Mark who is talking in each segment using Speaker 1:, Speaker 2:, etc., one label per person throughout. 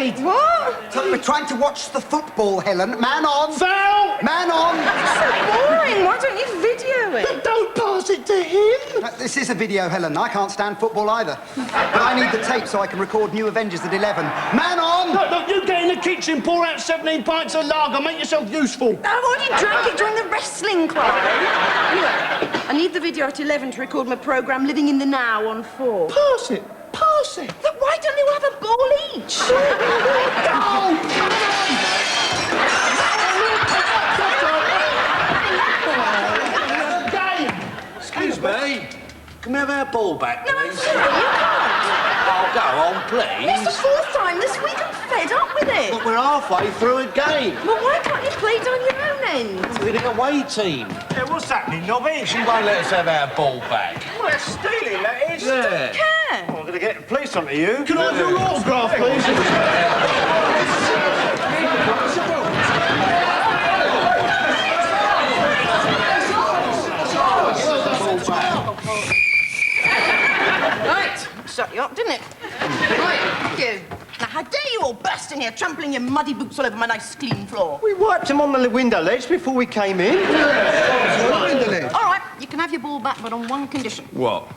Speaker 1: offside.
Speaker 2: What?
Speaker 3: So we're trying to watch the football, Helen. Man on.
Speaker 1: Foul!
Speaker 3: Man on.
Speaker 2: It's so boring. Why don't you video it?
Speaker 1: But don't pass it to him.
Speaker 3: This is a video, Helen. I can't stand football either. But I need the tape so I can record New Avengers at 11. Man on!
Speaker 1: Look, you get in the kitchen, pour out 17 pints of lager, make yourself useful.
Speaker 2: I've already drank it during the wrestling club. Anyway, I need the video at 11 to record my programme Living in the Now on 4.
Speaker 1: Pass it. Pass it.
Speaker 2: Then why don't you have a ball each?
Speaker 4: Excuse me. Can we have our ball back, please?
Speaker 2: No, I'm sorry, you can't.
Speaker 4: Oh, go on, please.
Speaker 2: It's the 4th time this week. I'm fed up with it.
Speaker 4: But we're halfway through a game.
Speaker 2: Well, why can't you play down your own end?
Speaker 4: We're the away team.
Speaker 1: Yeah, what's happening, Nobby?
Speaker 4: She won't let us have our ball back.
Speaker 1: Well, that's stealing, that is.
Speaker 4: Yeah.
Speaker 2: Care.
Speaker 1: I'm going to get the police onto you. Can I have your autograph, please?
Speaker 2: Right, shut you up, didn't it? Right, thank you. Now, how dare you all burst in here, trampling your muddy boots all over my nice clean floor?
Speaker 1: We wiped him on the window ledge before we came in.
Speaker 2: All right, you can have your ball back, but on one condition.
Speaker 4: What?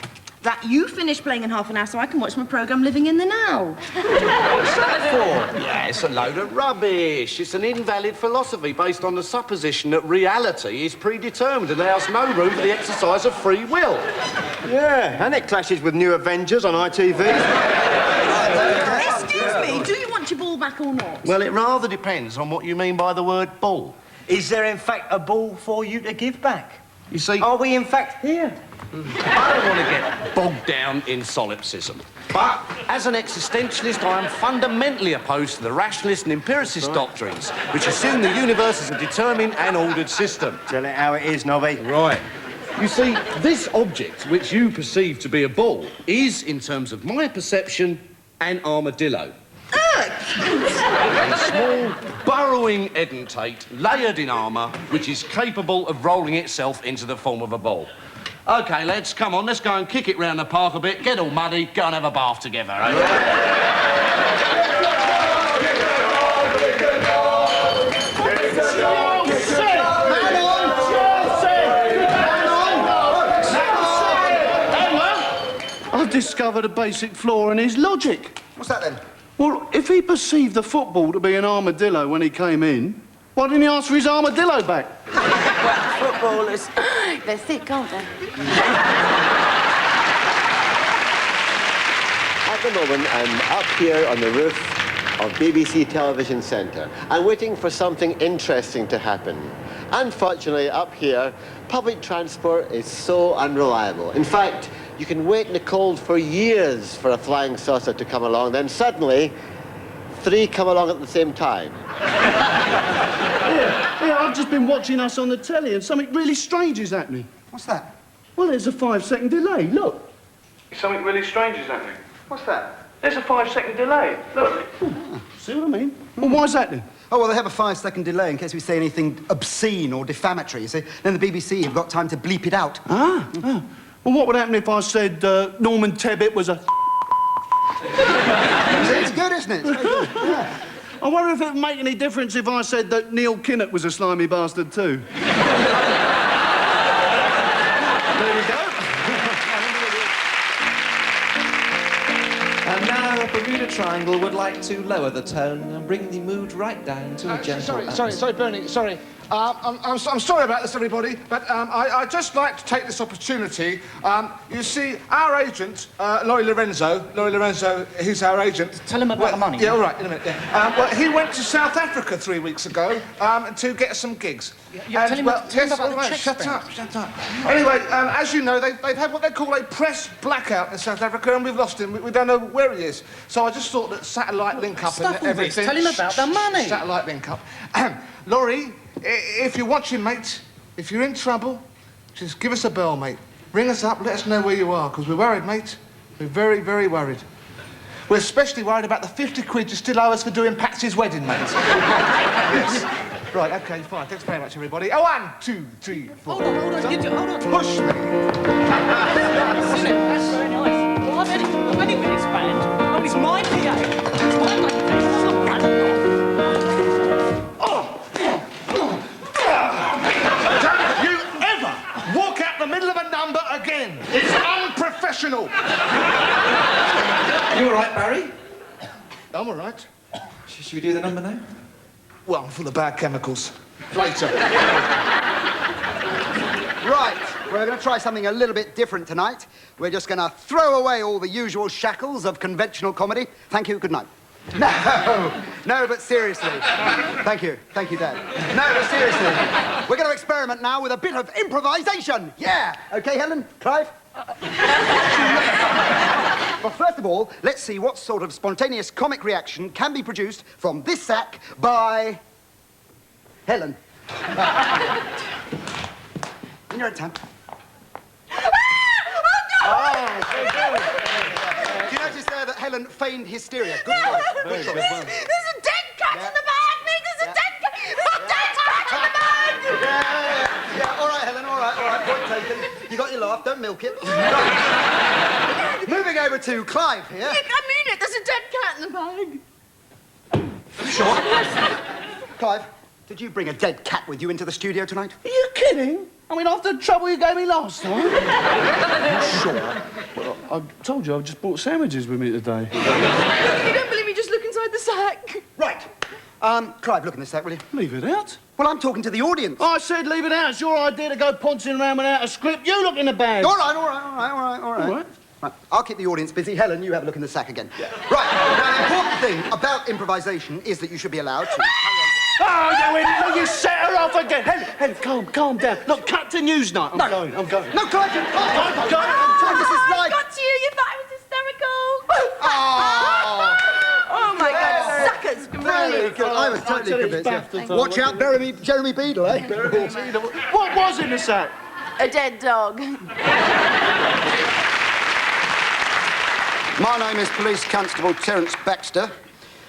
Speaker 2: That you finish playing in half an hour so I can watch my programme Living in the Now.
Speaker 1: What's that for?
Speaker 4: Yeah, it's a load of rubbish. It's an invalid philosophy based on the supposition that reality is predetermined and allows no room for the exercise of free will.
Speaker 1: Yeah, and it clashes with New Avengers on ITV.
Speaker 2: Excuse me, do you want your ball back or not?
Speaker 4: Well, it rather depends on what you mean by the word ball.
Speaker 1: Is there, in fact, a ball for you to give back?
Speaker 4: You see,
Speaker 1: Are we, in fact, here?
Speaker 4: I don't want to get bogged down in solipsism. But as an existentialist, I am fundamentally opposed to the rationalist and empiricist doctrines, which assume the universe is a determined and ordered system.
Speaker 1: Tell it how it is, Nobby.
Speaker 4: Right. You see, this object, which you perceive to be a ball, is, in terms of my perception, an armadillo. A small, burrowing edentate, layered in armour, which is capable of rolling itself into the form of a ball. OK, lads, come on, let's go and kick it round the park a bit, get all muddy, go and have a bath together, eh?
Speaker 1: I've discovered a basic flaw in his logic.
Speaker 3: What's that then?
Speaker 1: Well, if he perceived the football to be an armadillo when he came in, why didn't he ask for his armadillo back?
Speaker 2: Well, footballers, they're thick, aren't they?
Speaker 5: At the moment, I'm up here on the roof of BBC Television Centre. I'm waiting for something interesting to happen. Unfortunately, up here, public transport is so unreliable. In fact, you can wait in the cold for years for a flying saucer to come along, then suddenly, 3 come along at the same time.
Speaker 1: Yeah, I've just been watching us on the telly and something really strange is happening.
Speaker 3: What's that?
Speaker 1: Well, there's a 5-second delay, look.
Speaker 6: Something really strange is happening.
Speaker 3: What's that?
Speaker 6: There's a 5-second delay. Look.
Speaker 1: See what I mean? Well, why's that then?
Speaker 3: Oh, well, they have a 5-second delay in case we say anything obscene or defamatory, you see. Then the BBC have got time to bleep it out.
Speaker 1: Ah. Well, what would happen if I said Norman Tebbit was a...
Speaker 3: It's good, isn't it? It's very good. Yeah.
Speaker 1: I wonder if it would make any difference if I said that Neil Kinnock was a slimy bastard too. There we go.
Speaker 7: And now Bermuda Triangle would like to lower the tone and bring the mood right down to a gentle
Speaker 8: Sorry, Bernie, sorry. I'm sorry about this, everybody, but I'd just like to take this opportunity. You see, our agent, Laurie Lorenzo, who's our agent...
Speaker 9: Tell him about the money.
Speaker 8: Yeah, all right, in a minute, yeah. Well, he went to South Africa 3 weeks ago to get some gigs.
Speaker 9: Tell him about the check
Speaker 8: shut up. Anyway, as you know, they've had what they call a press blackout in South Africa, and we've lost him. We don't know where he is. So I just thought that satellite link-up and everything...
Speaker 9: Tell him about the money.
Speaker 8: Satellite link-up. Laurie... If you're watching, mate, if you're in trouble, just give us a bell, mate. Ring us up, let us know where you are, because we're worried, mate. We're very, very worried. We're especially worried about the 50 quid you still owe us for doing Patsy's wedding, mate. Yes. Right, OK, fine. Thanks very much, everybody. Oh, 1, 2, 3, 4.
Speaker 9: Hold on. Hold on.
Speaker 8: Push me.
Speaker 9: That's very nice. Well, I'm Eddie with this band. Oh, he's my PA. It's my lucky day.
Speaker 7: Should we do the number now?
Speaker 8: Well, I'm full of bad chemicals.
Speaker 4: Later.
Speaker 3: Right, we're going to try something a little bit different tonight. We're just going to throw away all the usual shackles of conventional comedy. Thank you, good night. No, but seriously. Thank you, Dad. No, but seriously. We're going to experiment now with a bit of improvisation. Yeah. Okay, Helen? Clive? Well, first of all, let's see what sort of spontaneous comic reaction can be produced from this sack by Helen. In your own time. Do you notice there that Helen feigned hysteria? Good choice. Good choice.
Speaker 2: There's a dead cat in the bag, Nick! There's a dead cat! There's a dead cat in the bag!
Speaker 3: Yeah. All right, Helen, all right. Point taken. You got your laugh, don't milk it. Moving over to Clive here.
Speaker 2: Nick, I mean it! There's a dead cat in the bag!
Speaker 3: Sure. Clive, did you bring a dead cat with you into the studio tonight?
Speaker 1: Are you kidding? I mean, after the trouble you gave me last time?
Speaker 3: Sure.
Speaker 1: Well, I told you I just brought sandwiches with me today.
Speaker 2: If you don't believe me, just look inside the sack.
Speaker 3: Right. Clive, look in this sack, will you?
Speaker 1: Leave it out.
Speaker 3: Well, I'm talking to the audience.
Speaker 1: I said leave it out. It's your idea to go poncing around without a script. You look in the bag.
Speaker 3: All right. Right, I'll keep the audience busy. Helen, you have a look in the sack again. Yeah. Right, now the important thing about improvisation is that you should be allowed to...
Speaker 1: Oh, you idiot! Look, you set her off again. Helen, calm down. Look, cut to news night. I'm going.
Speaker 3: No, Clive, I'm going.
Speaker 1: This is
Speaker 2: I
Speaker 1: live.
Speaker 2: got to you. You thought I was hysterical.
Speaker 3: Oh,
Speaker 2: Oh, my God. Suckers.
Speaker 3: very good. I was totally convinced. Yeah. Watch out, Jeremy Beadle, eh?
Speaker 1: What was in the sack?
Speaker 2: A dead dog.
Speaker 3: My name is Police Constable Terence Baxter,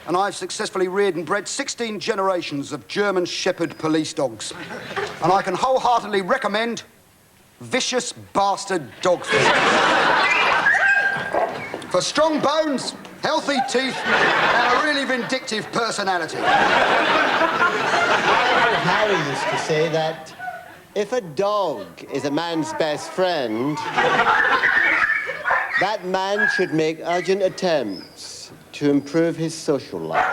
Speaker 3: and I've successfully reared and bred 16 generations of German Shepherd police dogs. And I can wholeheartedly recommend Vicious Bastard Dog Food. For strong bones, healthy teeth, and a really vindictive personality.
Speaker 5: Harry used to say that if a dog is a man's best friend, that man should make urgent attempts to improve his social life.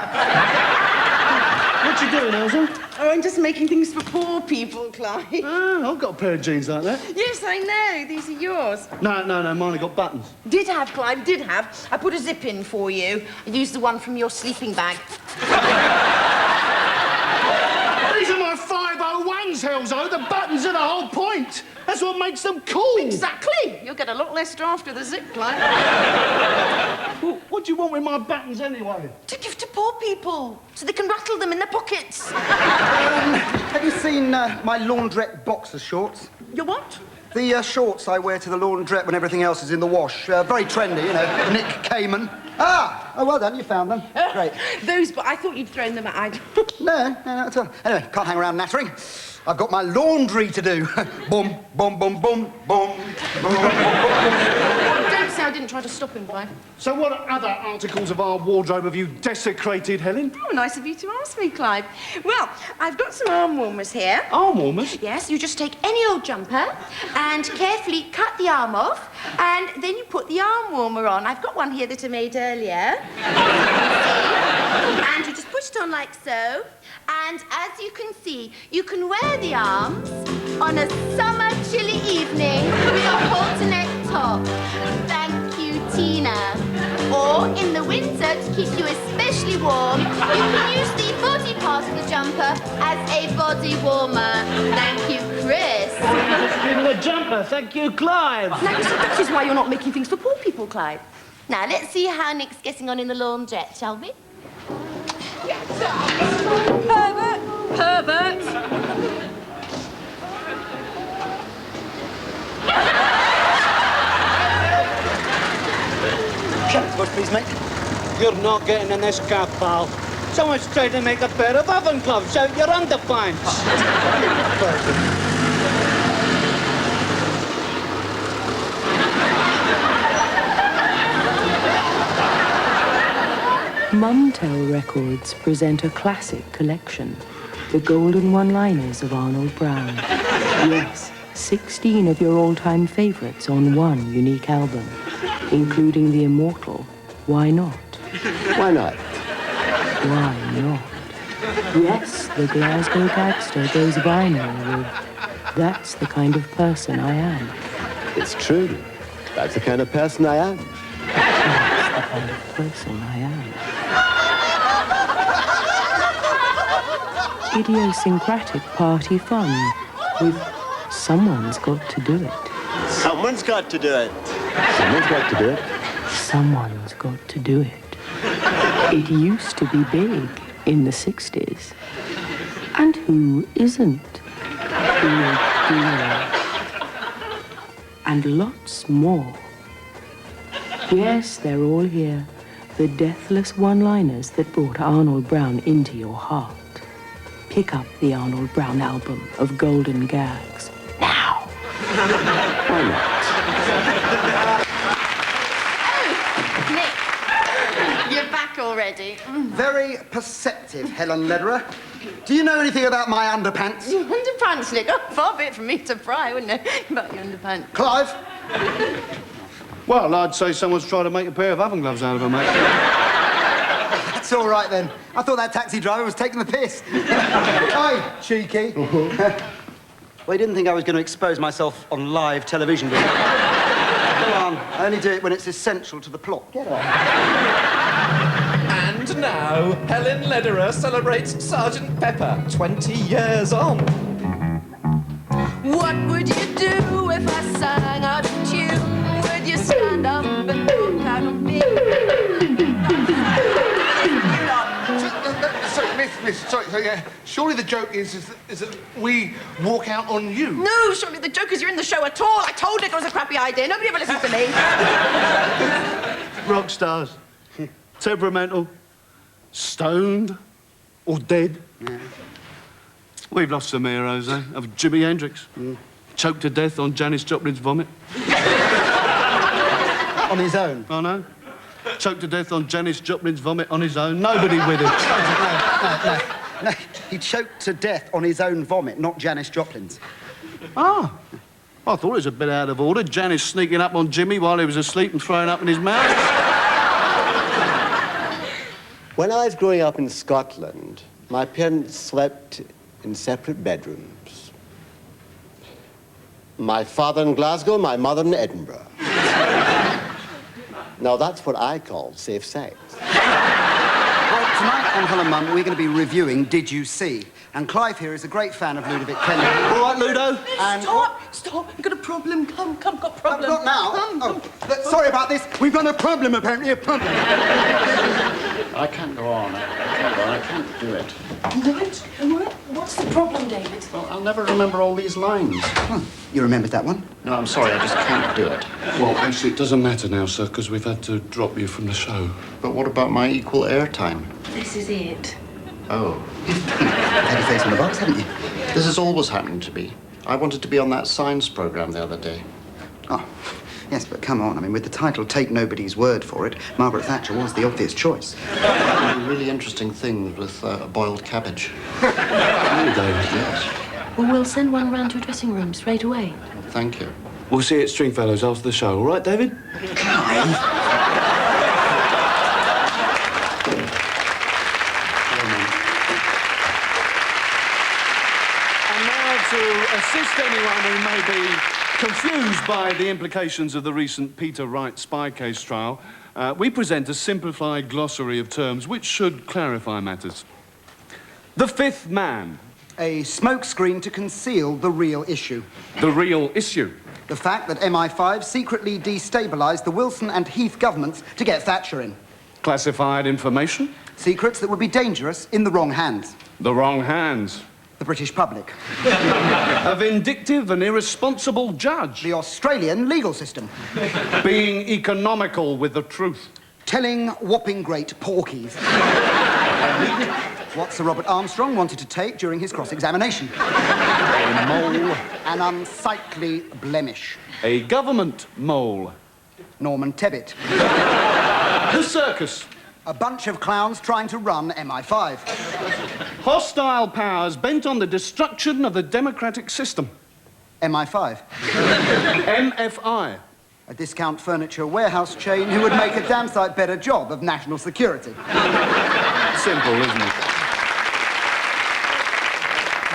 Speaker 1: What you doing, Elsa?
Speaker 2: Oh, I'm just making things for poor people, Clive.
Speaker 1: Oh, I've got a pair of jeans like that.
Speaker 2: Yes, I know. These are yours.
Speaker 1: No, mine have got buttons.
Speaker 2: Did have, Clive, did have. I put a zip in for you. I used the one from your sleeping bag.
Speaker 1: These are my 501s, Helzo. The buttons are the whole point. That's what makes them cool.
Speaker 2: Exactly. You'll get a lot less draft with a zip, Clive.
Speaker 1: Well, what do you want with my buttons anyway?
Speaker 2: To give to poor people, so they can rattle them in their pockets.
Speaker 3: Have you seen my laundrette boxer shorts?
Speaker 2: Your what?
Speaker 3: The shorts I wear to the laundrette when everything else is in the wash. Very trendy, you know. Nick Cayman. Ah! Oh, well done, you found them. Great.
Speaker 2: Those, but I thought you'd thrown them at...
Speaker 3: No, not at all. Anyway, can't hang around nattering. I've got my laundry to do. Boom, boom, boom, boom, boom, boom.
Speaker 2: Don't say I didn't try to stop him, Clive.
Speaker 1: So what other articles of our wardrobe have you desecrated, Helen?
Speaker 2: Oh, nice of you to ask me, Clive. Well, I've got some arm warmers here.
Speaker 1: Arm warmers?
Speaker 2: Yes, you just take any old jumper and carefully cut the arm off, and then you put the arm warmer on. I've got one here that I made earlier. And you just push it on like so. And as you can see, you can wear the arms on a summer chilly evening with a halter neck top. Thank you, Tina. Or in the winter, to keep you especially warm, you can use the body part of the jumper as a body warmer. Thank you, Chris.
Speaker 1: The jumper, thank you, Clive.
Speaker 2: Now, you see, that is why you're not making things for poor people, Clive. Now, let's see how Nick's getting on in the laundrette, shall we? Pervert! Pervert!
Speaker 3: What, please, mate?
Speaker 10: You're not getting in this cab, pal. Someone's trying to make a pair of oven gloves out your underpants.
Speaker 11: Mumtel Records present a classic collection, the golden one-liners of Arnold Brown. Yes, 16 of your all-time favorites on one unique album, including the immortal Why Not?
Speaker 5: Why not?
Speaker 11: Why not? Yes, the Glasgow gagster goes vinyl with "That's the kind of person I am."
Speaker 5: It's true. That's the kind of person I am.
Speaker 11: That's the kind of person I am. Idiosyncratic party fun with "Someone's got to do it."
Speaker 5: Someone's got to do it. Someone's got to do it.
Speaker 11: Someone's got to do it. It used to be big in the 60s. And who isn't? And lots more. Yes, they're all here. The deathless one-liners that brought Arnold Brown into your heart. Pick up the Arnold Brown album of golden gags now.
Speaker 5: Why not?
Speaker 2: You're back already.
Speaker 3: Very perceptive, Helen Lederer. Do you know anything about my underpants?
Speaker 2: Your underpants, Nick? Oh, far be it from me to pry, wouldn't it? About your underpants.
Speaker 3: Clive?
Speaker 1: Well, I'd say someone's trying to make a pair of oven gloves out of her, mate.
Speaker 3: That's all right, then. I thought that taxi driver was taking the piss. Hey, cheeky. Well, you didn't think I was going to expose myself on live television, did you? Go on. I only do it when it's essential to the plot. Get on.
Speaker 7: And now, Helen Lederer celebrates Sergeant Pepper, 20 years on.
Speaker 2: What would you do if I sang out of tune? Would you stand up and look out on me?
Speaker 8: Sorry, miss, sorry, surely the joke is that we walk out on you.
Speaker 2: No, surely the joke is you're in the show at all. I told Nick it was a crappy idea. Nobody ever listens to me.
Speaker 1: Rock stars. Temperamental. Stoned. Or dead.
Speaker 3: Yeah.
Speaker 1: We've lost some heroes, eh? Of Jimi Hendrix. Choked to death on Janis Joplin's vomit.
Speaker 3: On his own?
Speaker 1: Oh, no. Choked to death on Janis Joplin's vomit on his own. Nobody with him.
Speaker 3: No, he choked to death on his own vomit, not Janis Joplin's.
Speaker 1: Ah. I thought it was a bit out of order. Janis sneaking up on Jimmy while he was asleep and throwing up in his mouth.
Speaker 5: When I was growing up in Scotland, my parents slept in separate bedrooms. My father in Glasgow, my mother in Edinburgh. Now, that's what I call safe sex.
Speaker 3: Well, tonight on Helen Mum, we're going to be reviewing Did You See? And Clive here is a great fan of Ludovic Kennedy. All right, Ludo? And
Speaker 9: Stop. I've got a problem. Come, got a problem.
Speaker 3: Not now.
Speaker 9: Come.
Speaker 3: Sorry about this. We've got a problem, apparently, a problem.
Speaker 12: I can't go on. I can't do it.
Speaker 9: Right. What's the problem, David?
Speaker 12: Well, I'll never remember all these lines.
Speaker 3: You remembered that one?
Speaker 12: No, I'm sorry, I just can't do it.
Speaker 1: Well, actually, it doesn't matter now, sir, because we've had to drop you from the show.
Speaker 12: But what about my equal airtime?
Speaker 9: This is it.
Speaker 12: Oh.
Speaker 3: You've had your face on the box, haven't you?
Speaker 12: This has always happened to me. I wanted to be on that science program the other day.
Speaker 3: Oh, yes, but come on. I mean, with the title Take Nobody's Word for It, Margaret Thatcher was the obvious choice.
Speaker 12: Really interesting things with boiled cabbage.
Speaker 1: Really, David?
Speaker 12: Yes.
Speaker 9: Well, we'll send one round to a dressing room straight away.
Speaker 12: Thank you.
Speaker 1: We'll see you at Stringfellows after the show, all right, David? To assist anyone who may be confused by the implications of the recent Peter Wright spy case trial, we present a simplified glossary of terms which should clarify matters. The fifth man.
Speaker 3: A smokescreen to conceal the real issue.
Speaker 1: The real issue.
Speaker 3: The fact that MI5 secretly destabilised the Wilson and Heath governments to get Thatcher in.
Speaker 1: Classified information.
Speaker 3: Secrets that would be dangerous in the wrong hands.
Speaker 1: The wrong hands.
Speaker 3: The British public.
Speaker 1: A vindictive and irresponsible judge.
Speaker 3: The Australian legal system.
Speaker 1: Being economical with the truth.
Speaker 3: Telling whopping great porkies. What Sir Robert Armstrong wanted to take during his cross-examination.
Speaker 1: A mole.
Speaker 3: An unsightly blemish.
Speaker 1: A government mole.
Speaker 3: Norman Tebbit.
Speaker 1: The circus.
Speaker 3: A bunch of clowns trying to run MI5.
Speaker 1: Hostile powers bent on the destruction of the democratic system.
Speaker 3: MI5.
Speaker 1: MFI.
Speaker 3: A discount furniture warehouse chain who would make a damn sight better job of national security.
Speaker 1: simple, isn't it?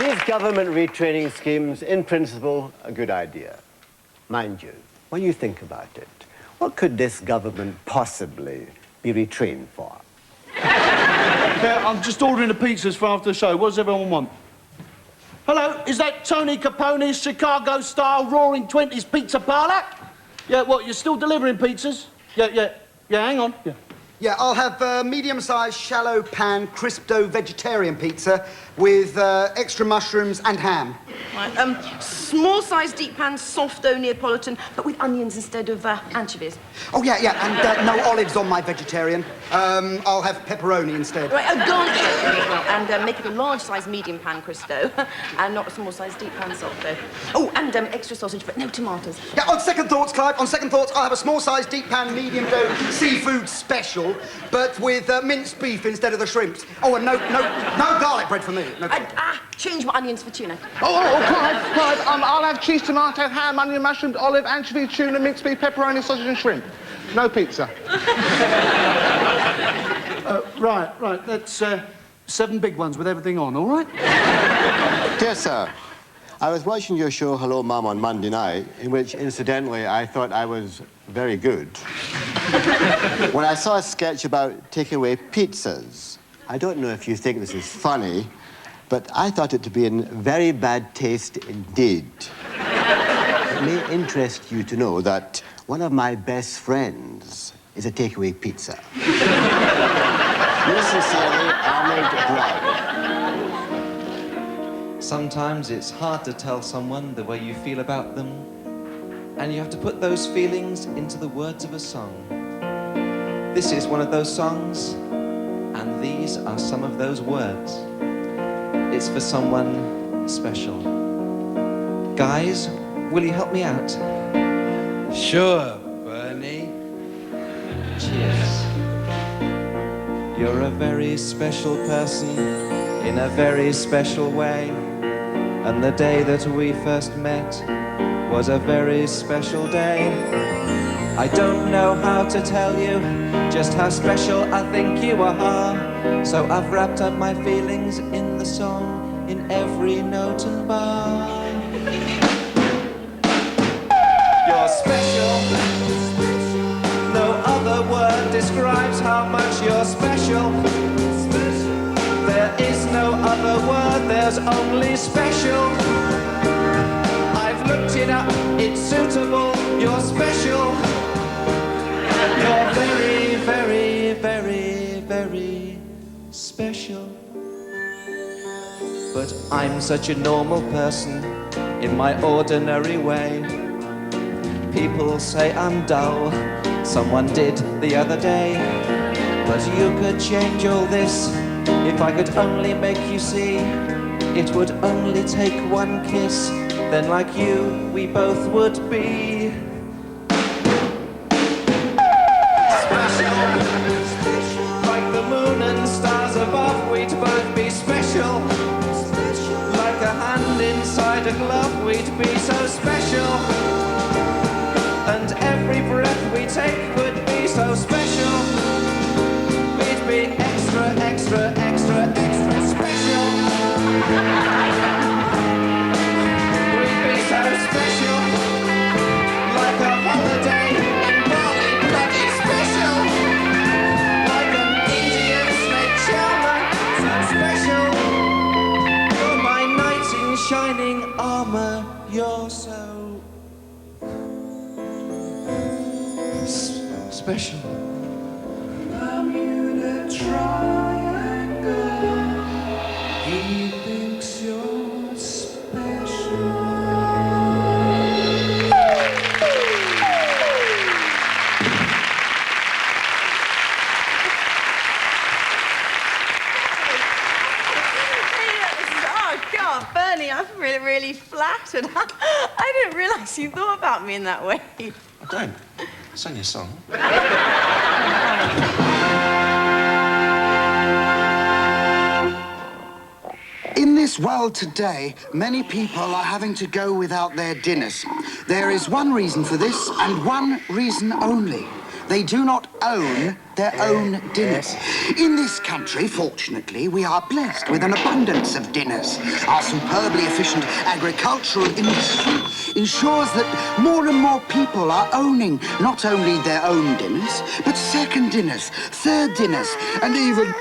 Speaker 5: These government retraining schemes, in principle, a good idea. Mind you, when you think about it, what could this government possibly be retrained for?
Speaker 1: Yeah, I'm just ordering the pizzas for after the show. What does everyone want? Hello, is that Tony Capone's Chicago-style Roaring Twenties pizza parlour? Yeah, what, you're still delivering pizzas? Yeah, hang on.
Speaker 3: Yeah, I'll have medium-sized, shallow pan, crisp dough vegetarian pizza with extra mushrooms and ham.
Speaker 9: Right, small-sized deep pan, soft dough Neapolitan, but with onions instead of anchovies.
Speaker 3: Oh, yeah, and no olives on my vegetarian. I'll have pepperoni instead.
Speaker 9: Right, a garlic as well, and make it a large-sized medium pan crisp dough, and not a small-sized deep pan soft dough. Oh, and extra sausage, but no tomatoes.
Speaker 3: Yeah, on second thoughts, Clive, on second thoughts, I'll have a small-sized deep pan medium dough seafood special, but with minced beef instead of the shrimps. Oh, and no garlic bread for me. No garlic.
Speaker 9: Change my onions for tuna.
Speaker 8: Clive, I'll have cheese, tomato, ham, onion, mushrooms, olive, anchovy, tuna, minced beef, pepperoni, sausage and shrimp. No pizza.
Speaker 1: Right, that's 7 big ones with everything on, all right?
Speaker 5: Dear sir, I was watching your show Hello Mum on Monday night, in which, incidentally, I thought I was very good. When I saw a sketch about takeaway pizzas, I don't know if you think this is funny, but I thought it to be in very bad taste indeed. It may interest you to know that one of my best friends is a takeaway pizza. Yours sincerely, Arnold Brown.
Speaker 7: Sometimes it's hard to tell someone the way you feel about them, and you have to put those feelings into the words of a song. This is one of those songs, and these are some of those words. It's for someone special. Guys, will you help me out?
Speaker 10: Sure, Bernie.
Speaker 7: Cheers. You're a very special person in a very special way. And the day that we first met was a very special day. I don't know how to tell you just how special I think you are. So I've wrapped up my feelings in the song, in every note and bar. You're special. No other word describes how much you're special. There is no other word, there's only special. I've looked it up, it's suitable, you're special. You're very, very, very, very special. But I'm such a normal person in my ordinary way. People say I'm dull, someone did the other day. But you could change all this if I could only make you see. It would only take one kiss, then like you, we both would be special. Like the moon and stars above, we'd both be special. Like a hand inside a glove, we'd be so special. And every breath we take would be so special. We'd be extra, extra, extra, extra special. We'd be so special. Like a holiday in Bali, bloody special. Like an Indian snake charmer, so special. You're my knight in shining armor, you're so special. Bermuda Triangle. He thinks you're special.
Speaker 9: Oh, God, Bernie, I'm really flattered. I didn't realise you thought about me in that way.
Speaker 7: I don't. It's only a song.
Speaker 3: In this world today, many people are having to go without their dinners. There is one reason for this, and one reason only.
Speaker 13: They do not own their own dinners. In this country, fortunately, we are blessed with an abundance of dinners. Our superbly efficient agricultural industry ensures that more and more people are owning not only their own dinners, but second dinners, third dinners, and even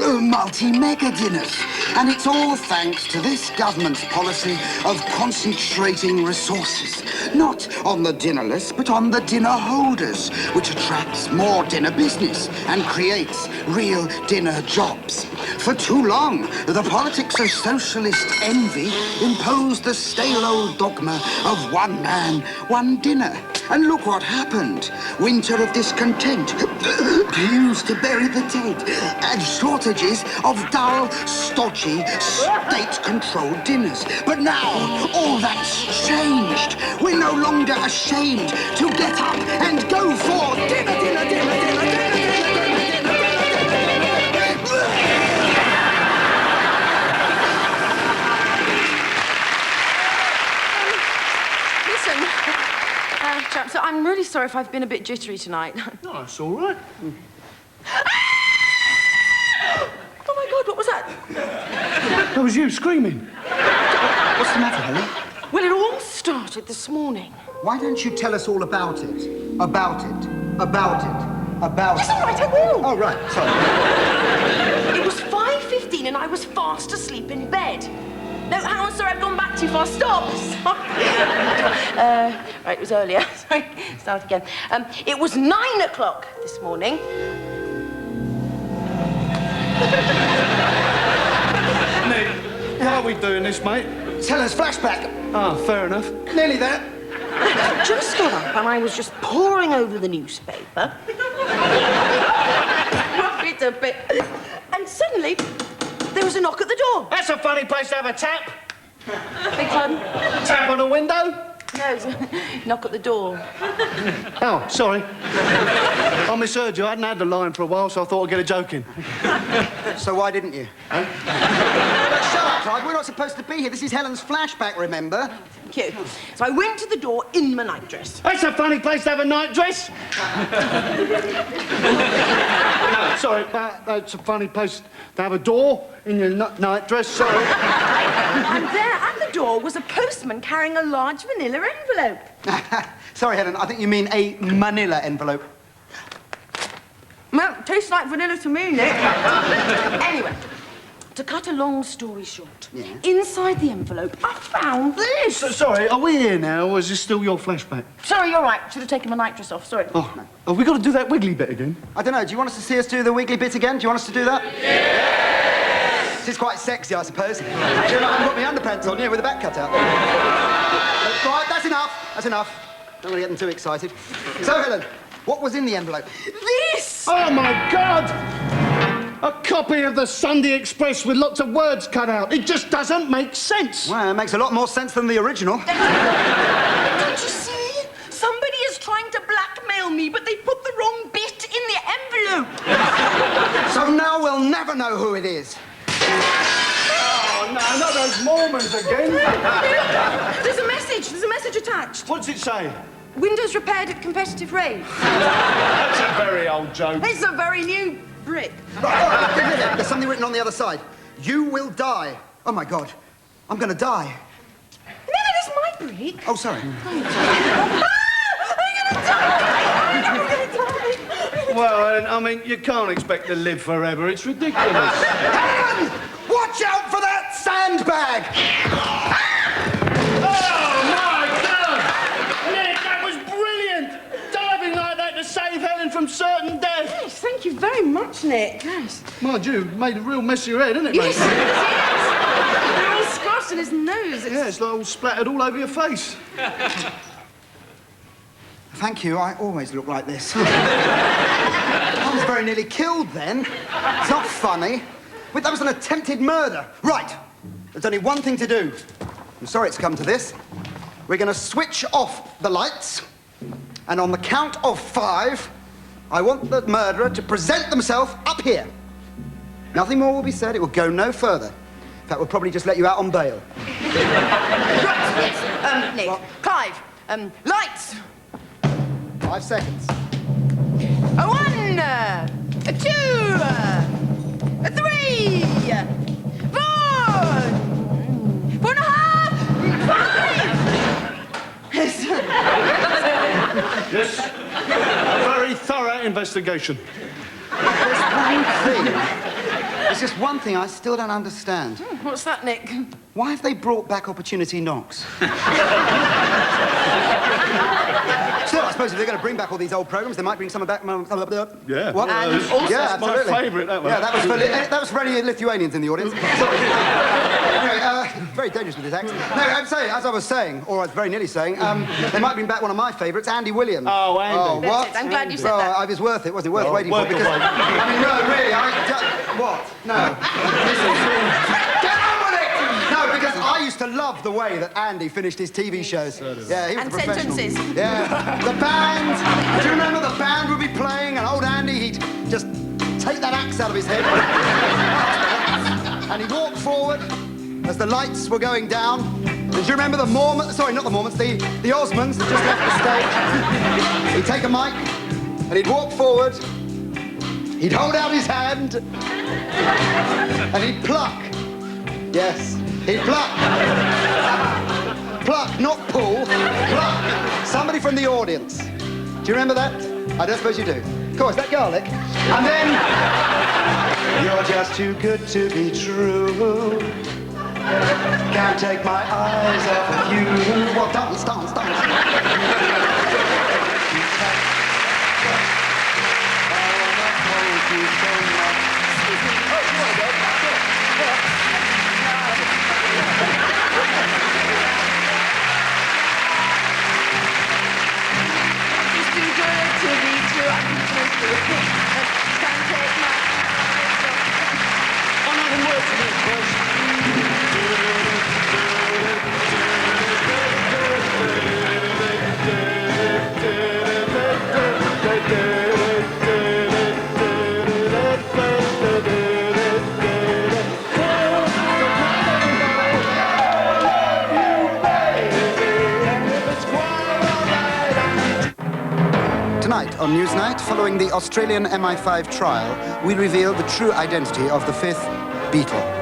Speaker 13: multi-mega dinners. And it's all thanks to this government's policy of concentrating resources, not on the dinnerless, but on the dinner holders, which attracts more dinner business and creates real dinner jobs. For too long, the politics of socialist envy imposed the stale old dogma of one man, one dinner. And look what happened. Winter of discontent used to bury the dead, and shortages of dull, stodgy, state-controlled dinners. But now, all that's changed. We're no longer ashamed to get up and go for dinner, dinner, dinner, dinner, dinner, dinner, dinner, dinner,
Speaker 9: Listen, chaps, I'm really sorry if I've been a bit jittery tonight.
Speaker 1: No, it's all right.
Speaker 9: Oh, my God, what was that?
Speaker 1: That was you screaming.
Speaker 3: What's the matter, Helen?
Speaker 9: Well, it all started this morning.
Speaker 3: Why don't you tell us all about it? About it. About it. About it.
Speaker 9: It's all right, I will.
Speaker 3: Oh, right. Sorry.
Speaker 9: It was 5:15 and I was fast asleep in bed. No, hang on, sorry, I've gone back too far. Stop! Right, it was earlier. Sorry, start again. It was 9 o'clock this morning.
Speaker 1: Nick, how are we doing this, mate?
Speaker 3: Tell us Flashback.
Speaker 1: Ah, fair enough.
Speaker 3: Nearly there.
Speaker 9: I just got up and I was just poring over the newspaper. Worried a bit. And suddenly, there was a knock at the door.
Speaker 10: That's a funny place to have a tap.
Speaker 9: Big pardon?
Speaker 10: Tap on a window?
Speaker 9: No, it was a knock at the door.
Speaker 1: Oh, sorry. I misheard you. I hadn't had the line for a while, so I thought I'd get a joke in.
Speaker 3: So why didn't you? Shut up, Clive. We're not supposed to be here. This is Helen's Flashback, remember?
Speaker 9: Thank you. So I went to the door in my nightdress.
Speaker 10: That's a funny place to have a night dress.
Speaker 1: No, sorry, that's a funny place to have a door in your nightdress, sorry.
Speaker 9: And there at the door was a postman carrying a large vanilla envelope.
Speaker 3: Sorry, Helen, I think you mean a manila envelope.
Speaker 9: Well, tastes like vanilla to me, Nick. Anyway, to cut a long story short, inside the envelope, I found this.
Speaker 1: Sorry, are we here now, or is this still your Flashback?
Speaker 9: Sorry, you're right. Should have taken my nightdress off. Sorry.
Speaker 1: Oh, have we got to do that wiggly bit again?
Speaker 3: I don't know. Do you want us to see us do the wiggly bit again? Do you want us to do that? Yes! It's quite sexy, I suppose. You know, I've got my underpants on, with the back cut out. Right, that's enough. That's enough. Don't want to get them too excited. So, Helen, what was in the envelope?
Speaker 9: This!
Speaker 1: Oh, my God! A copy of the Sunday Express with lots of words cut out. It just doesn't make sense.
Speaker 3: Well, it makes a lot more sense than the original.
Speaker 9: Don't you see? Somebody is trying to blackmail me, but they put the wrong bit in the envelope.
Speaker 3: So now we'll never know who it is.
Speaker 1: Oh, no, not those Mormons again.
Speaker 9: There's a message. There's a message attached.
Speaker 1: What's it say?
Speaker 9: Windows repaired at competitive rate.
Speaker 1: That's a very old joke.
Speaker 9: It's a very new brick.
Speaker 3: Right, there's something written on the other side. You will die. Oh, my God. I'm going to die.
Speaker 9: No, that is my brick.
Speaker 3: Oh, sorry.
Speaker 9: I'm going to die. I'm going to die.
Speaker 1: Well, I mean, you can't expect to live forever. It's ridiculous.
Speaker 3: Helen! Watch out for that sandbag!
Speaker 10: Oh, my God! Nick, that was brilliant! Diving like that to save Helen from certain death.
Speaker 9: Yes, thank you very much, Nick. Yes.
Speaker 1: Mind you, made a real mess of your head, isn't it, mate?
Speaker 9: Yes, yes. They're all scratched in his nose.
Speaker 1: Yeah, it's like all splattered all over your face.
Speaker 3: Thank you. I always look like this. I was very nearly killed then. It's not funny. But that was an attempted murder. Right. There's only one thing to do. I'm sorry it's come to this. We're going to switch off the lights. And on the count of 5, I want the murderer to present themselves up here. Nothing more will be said. It will go no further. In fact, we'll probably just let you out on bail.
Speaker 9: Right, yes. Nick. What? Clive. Lights.
Speaker 3: 5 seconds.
Speaker 9: A 1, a 2, a 3, 4, 4.5, 5.
Speaker 1: Yes. A very thorough investigation.
Speaker 3: There's one thing. There's just one thing I still don't understand.
Speaker 9: What's that, Nick?
Speaker 3: Why have they brought back opportunity knocks? Still, I suppose if they're going to bring back all these old programmes, they might bring some back.
Speaker 1: Yeah.
Speaker 3: What?
Speaker 9: And also,
Speaker 3: yeah,
Speaker 1: that's my
Speaker 3: absolutely.
Speaker 1: favourite, that one.
Speaker 3: Yeah, that was for any Lithuanians in the audience. Anyway, very dangerous with this accent. No, I'm saying, as I was saying, or I was very nearly saying, they might bring back one of my favourites, Andy Williams.
Speaker 1: Oh, Andy.
Speaker 3: Oh, what?
Speaker 9: I'm glad you said that.
Speaker 3: It was worth it, wasn't it? Worth
Speaker 1: Oh,
Speaker 3: waiting
Speaker 1: worth
Speaker 3: for, because...
Speaker 1: the wait.
Speaker 3: I mean, no, really, what? No. Get on with it! No, because I used to love the way that Andy finished his TV shows. Yeah, he was
Speaker 9: And
Speaker 3: a professional.
Speaker 9: sentences.
Speaker 3: Yeah. The band. Do you remember the band would be playing and old Andy, he'd just take that axe out of his head. And he'd walk forward as the lights were going down. And do you remember the Mormons? Sorry, not the Mormons, the Osmonds that just left the stage. He'd take a mic and he'd walk forward. He'd hold out his hand and he'd pluck. Yes, he'd pluck. Pluck, not pull. Pluck. Somebody from the audience. Do you remember that? I don't suppose you do. Of course, that garlic. And then... You're just too good to be true. Can't take my eyes off of you. Well, dance. Tonight on Newsnight, following the Australian MI5 trial, we reveal the true identity of the fifth Beatle.